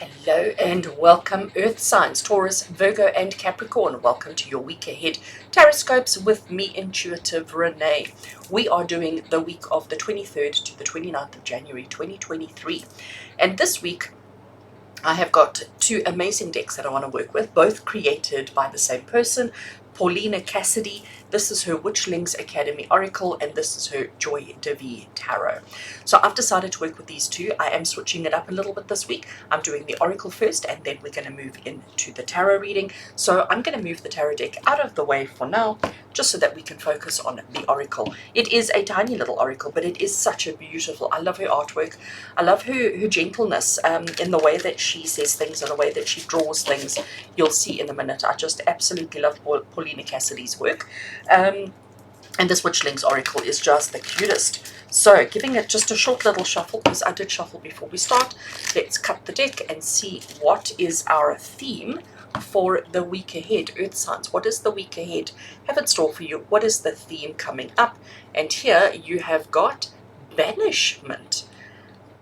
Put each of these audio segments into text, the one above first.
Hello and welcome, Earth signs, Taurus, Virgo, and Capricorn. Welcome to your week ahead Taroscopes with me, Intuitive Rene. We are doing the week of the 23rd to the 29th of January 2023. And this week, I have got two amazing decks that I want to work with, both created by the same person, Paulina Cassidy. This is her Witchlings Academy Oracle, and this is her Joy Divi Tarot. So I've decided to work with these two. I am switching it up a little bit this week. I'm doing the Oracle first, and then we're going to move into the Tarot reading. So I'm going to move the Tarot deck out of the way for now, just so that we can focus on the Oracle. It is a tiny little Oracle, but it is such a beautiful, I love her artwork. I love her gentleness in the way that she says things and the way that she draws things. You'll see in a minute. I just absolutely love Paulina Cassidy's work. And this Witchlings Oracle is just the cutest. So giving it just a short little shuffle, because I did shuffle before we start. Let's cut the deck and see what is our theme for the week ahead. Earth signs, what is the week ahead have in store for you? What is the theme coming up? And here you have got banishment.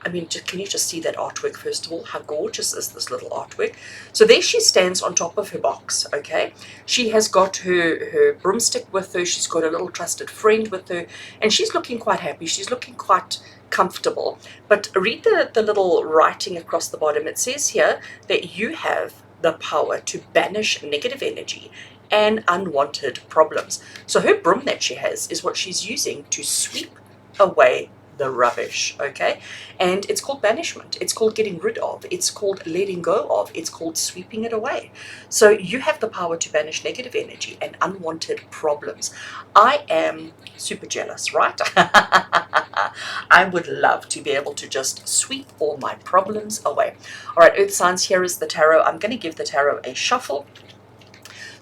I mean, can you just see that artwork first of all? How gorgeous is this little artwork? So there she stands on top of her box, okay? She has got her broomstick with her. She's got a little trusted friend with her. And she's looking quite happy. She's looking quite comfortable. But read the little writing across the bottom. It says here that you have the power to banish negative energy and unwanted problems. So her broom that she has is what she's using to sweep away the rubbish, okay? And it's called banishment. It's called getting rid of. It's called letting go of. It's called sweeping it away. So you have the power to banish negative energy and unwanted problems. I am super jealous, right? I would love to be able to just sweep all my problems away. All right, Earth signs, here is the tarot. I'm going to give the tarot a shuffle.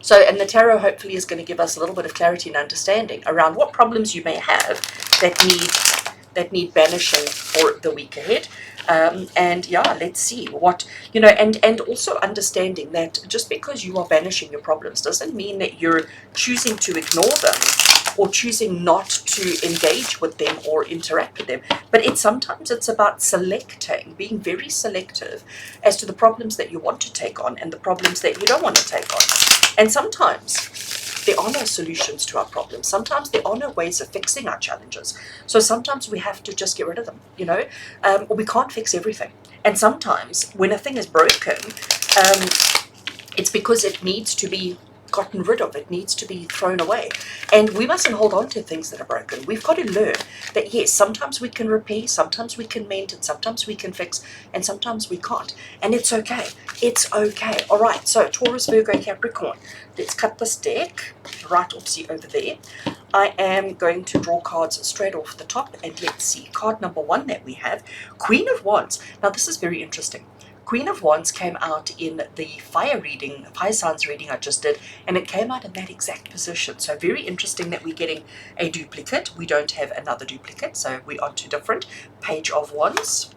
So, and the tarot hopefully is going to give us a little bit of clarity and understanding around what problems you may have that need banishing for the week ahead. And yeah, let's see what, and also understanding that just because you are banishing your problems doesn't mean that you're choosing to ignore them or choosing not to engage with them or interact with them. But sometimes it's about selecting, being very selective as to the problems that you want to take on and the problems that you don't want to take on. And sometimes there are no solutions to our problems. Sometimes there are no ways of fixing our challenges. So sometimes we have to just get rid of them, or we can't fix everything. And sometimes when a thing is broken, it's because it needs to be gotten rid of. It needs to be thrown away. And we mustn't hold on to things that are broken. We've got to learn that, yes, sometimes we can repair, sometimes we can mend, and sometimes we can fix, and sometimes we can't. And it's okay. It's okay. All right, so Taurus, Virgo, Capricorn. Let's cut this deck right oopsie over there. I am going to draw cards straight off the top, and let's see. Card number one that we have, Queen of Wands. Now, this is very interesting. Queen of Wands came out in the fire signs reading I just did, and it came out in that exact position. So very interesting that we're getting a duplicate. We don't have another duplicate, so we are two different. Page of Wands,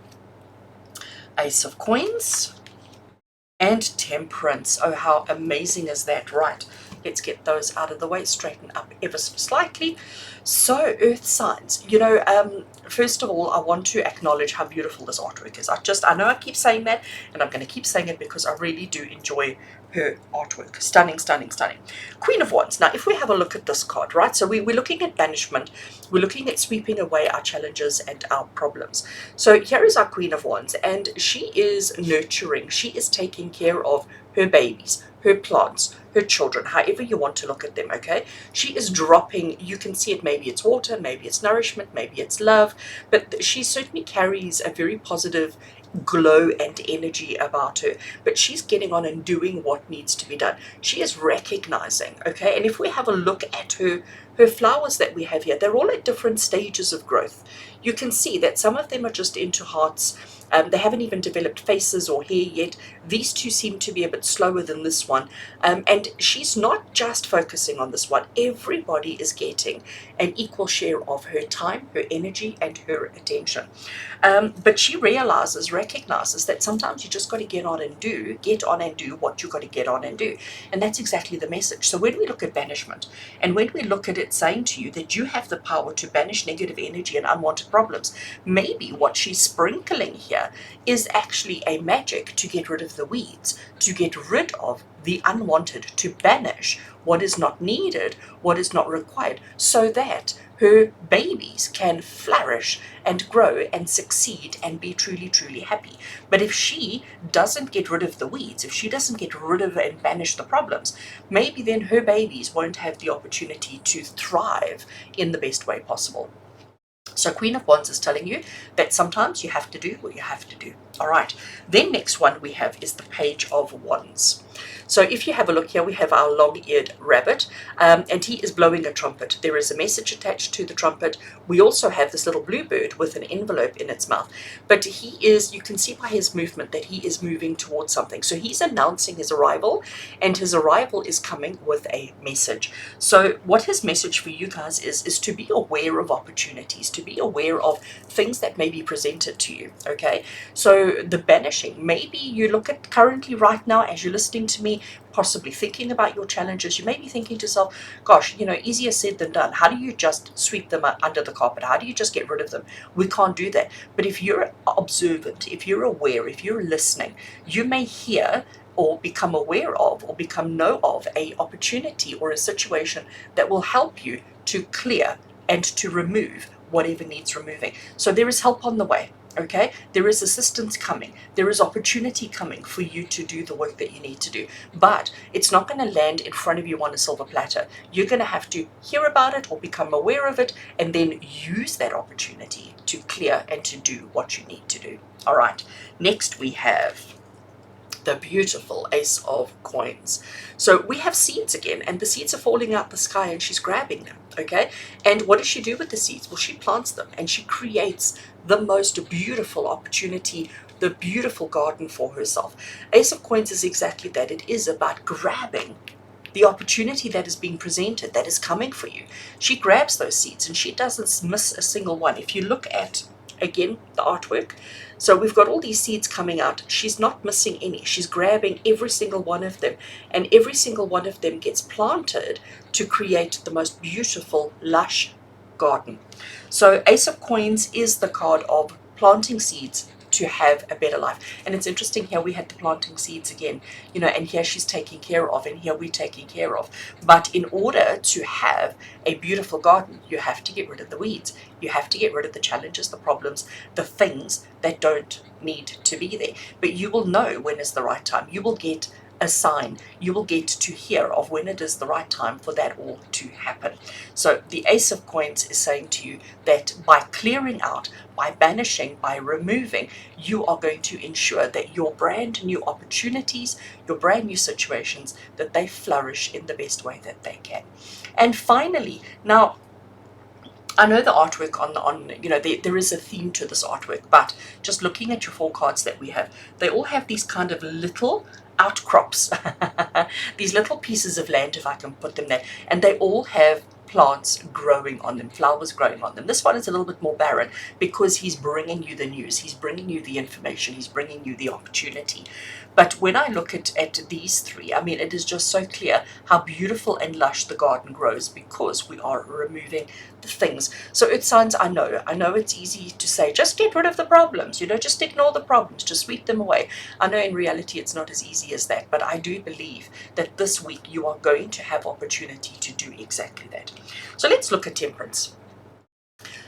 Ace of Coins, and Temperance. Oh, how amazing is that? Right, let's get those out of the way, straighten up ever so slightly. So, Earth signs, first of all, I want to acknowledge how beautiful this artwork is. I know I keep saying that, and I'm going to keep saying it because I really do enjoy her artwork. Stunning, stunning, stunning. Queen of Wands. Now, if we have a look at this card, right, so we're looking at banishment. We're looking at sweeping away our challenges and our problems. So here is our Queen of Wands, and she is nurturing. She is taking care of her babies, her plants, her children, however you want to look at them, okay? She is dropping, you can see it, maybe it's water, maybe it's nourishment, maybe it's love, but she certainly carries a very positive glow and energy about her, but she's getting on and doing what needs to be done. She is recognizing, okay? And if we have a look at her flowers that we have here, they're all at different stages of growth. You can see that some of them are just into hearts. They haven't even developed faces or hair yet. These two seem to be a bit slower than this one. And she's not just focusing on this one. Everybody is getting an equal share of her time, her energy, and her attention. But she recognizes that sometimes you just got to get on and do what you got to get on and do. And that's exactly the message. So when we look at banishment, and when we look at it saying to you that you have the power to banish negative energy and unwanted problems, maybe what she's sprinkling here here is actually a magic to get rid of the weeds, to get rid of the unwanted, to banish what is not needed, what is not required, so that her babies can flourish and grow and succeed and be truly, truly happy. But if she doesn't get rid of the weeds, if she doesn't get rid of and banish the problems, maybe then her babies won't have the opportunity to thrive in the best way possible. So Queen of Wands is telling you that sometimes you have to do what you have to do. All right. Then next one we have is the Page of Wands. So if you have a look here, we have our long-eared rabbit, and he is blowing a trumpet. There is a message attached to the trumpet. We also have this little bluebird with an envelope in its mouth. But he is, you can see by his movement that he is moving towards something. So he's announcing his arrival, and his arrival is coming with a message. So what his message for you guys is to be aware of opportunities, to be aware of things that may be presented to you, okay? So the banishing, maybe you look at currently right now as you're listening to me, possibly thinking about your challenges, you may be thinking to yourself, gosh, you know, easier said than done. How do you just sweep them under the carpet? How do you just get rid of them? We can't do that. But if you're observant, if you're aware, if you're listening, you may hear or become aware of or become know of a opportunity or a situation that will help you to clear and to remove whatever needs removing. So there is help on the way. Okay, there is assistance coming, there is opportunity coming for you to do the work that you need to do, but it's not going to land in front of you on a silver platter. You're going to have to hear about it or become aware of it and then use that opportunity to clear and to do what you need to do. All right, next we have the beautiful Ace of Coins. So we have seeds again, and the seeds are falling out the sky and she's grabbing them, okay? And what does she do with the seeds? Well, she plants them and she creates the most beautiful opportunity, the beautiful garden for herself. Ace of Coins is exactly that. It is about grabbing the opportunity that is being presented, that is coming for you. She grabs those seeds and she doesn't miss a single one. If you look at, again, the artwork, so we've got all these seeds coming out. She's not missing any. She's grabbing every single one of them, and every single one of them gets planted to create the most beautiful, lush garden. So Ace of Coins is the card of planting seeds to have a better life. And it's interesting, here we had the planting seeds again, you know, and here she's taking care of, and here we're taking care of. But in order to have a beautiful garden, you have to get rid of the weeds. You have to get rid of the challenges, the problems, the things that don't need to be there. But you will know when is the right time. You will get a sign. You will get to hear of when it is the right time for that all to happen. So the Ace of Coins is saying to you that by clearing out, by banishing, by removing, you are going to ensure that your brand new opportunities, your brand new situations, that they flourish in the best way that they can. And finally, now, I know the artwork on you know, there is a theme to this artwork, but just looking at your 4 cards that we have, they all have these kind of little outcrops, these little pieces of land, if I can put them there, and they all have plants growing on them, flowers growing on them. This one is a little bit more barren because he's bringing you the news, he's bringing you the information, he's bringing you the opportunity. But when I look at these 3, I mean, it is just so clear how beautiful and lush the garden grows because we are removing the things. So Earth signs, I know it's easy to say, just get rid of the problems, you know, just ignore the problems, just sweep them away. I know in reality it's not as easy as that, but I do believe that this week you are going to have opportunity to do exactly that. So let's look at Temperance.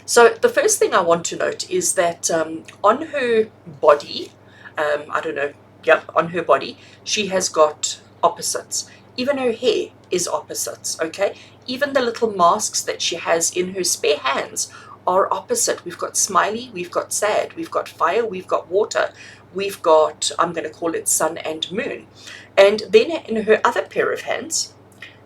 So the first thing I want to note is that on her body, I don't know, yep, on her body, she has got opposites. Even her hair is opposites, okay? Even the little masks that she has in her spare hands are opposite. We've got smiley, we've got sad, we've got fire, we've got water, we've got, I'm going to call it sun and moon. And then in her other pair of hands,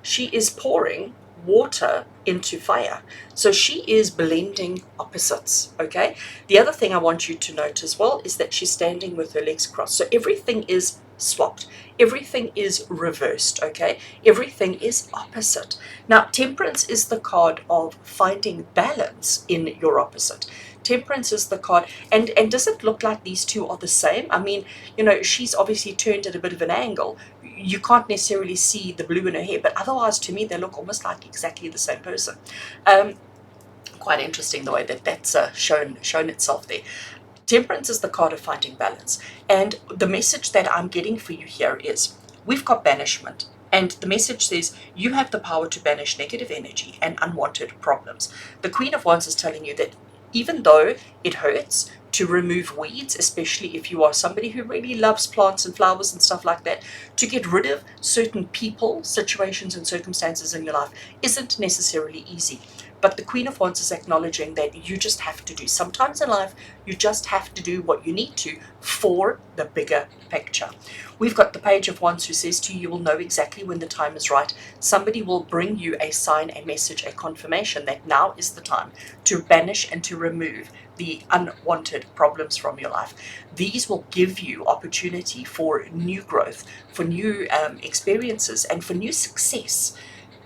she is pouring water into fire. So she is blending opposites, okay? The other thing I want you to note as well is that she's standing with her legs crossed. So everything is swapped. Everything is reversed, okay? Everything is opposite. Now, Temperance is the card of finding balance in your opposite. Temperance is the card, and does it look like these two are the same? I mean, you know, she's obviously turned at a bit of an angle. You can't necessarily see the blue in her hair, but otherwise to me they look almost like exactly the same person. Quite interesting the way that that's shown itself there. Temperance is the card of finding balance. And the message that I'm getting for you here is we've got banishment. And the message says you have the power to banish negative energy and unwanted problems. The Queen of Wands is telling you that even though it hurts to remove weeds, especially if you are somebody who really loves plants and flowers and stuff like that, to get rid of certain people, situations, and circumstances in your life isn't necessarily easy. But the Queen of Wands is acknowledging that you just have to do. Sometimes in life, you just have to do what you need to for the bigger picture. We've got the Page of Wands who says to you, you will know exactly when the time is right. Somebody will bring you a sign, a message, a confirmation that now is the time to banish and to remove the unwanted problems from your life. These will give you opportunity for new growth, for new experiences, and for new success.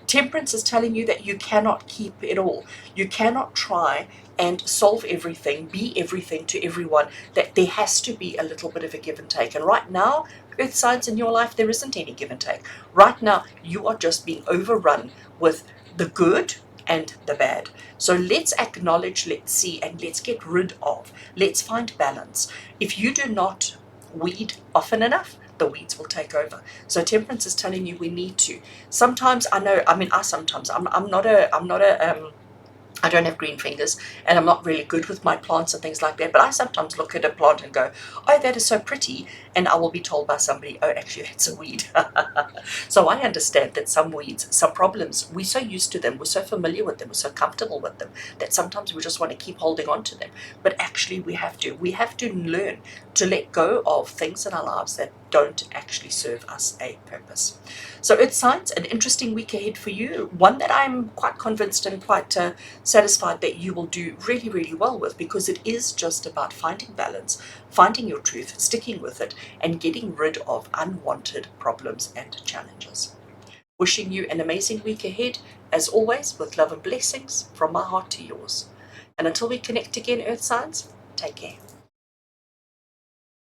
Temperance is telling you that you cannot keep it all. You cannot try and solve everything, be everything to everyone, that there has to be a little bit of a give and take. And right now, earth signs in your life, there isn't any give and take. Right now, you are just being overrun with the good and the bad. So let's acknowledge, let's see, and let's get rid of. Let's find balance. If you do not weed often enough, the weeds will take over. So temperance is telling you we need to. Sometimes I know, I mean, I don't have green fingers and I'm not really good with my plants and things like that, but I sometimes look at a plant and go, oh, that is so pretty, and I will be told by somebody, oh, actually that's a weed. So I understand that some weeds, some problems, we're so used to them, we're so familiar with them, we're so comfortable with them, that sometimes we just want to keep holding on to them. But actually we have to learn to let go of things in our lives that don't actually serve us a purpose. So Earth signs, an interesting week ahead for you, one that I'm quite convinced and quite satisfied that you will do really, really well with, because it is just about finding balance, finding your truth, sticking with it, and getting rid of unwanted problems and challenges. Wishing you an amazing week ahead, as always, with love and blessings from my heart to yours. And until we connect again, Earth signs, take care.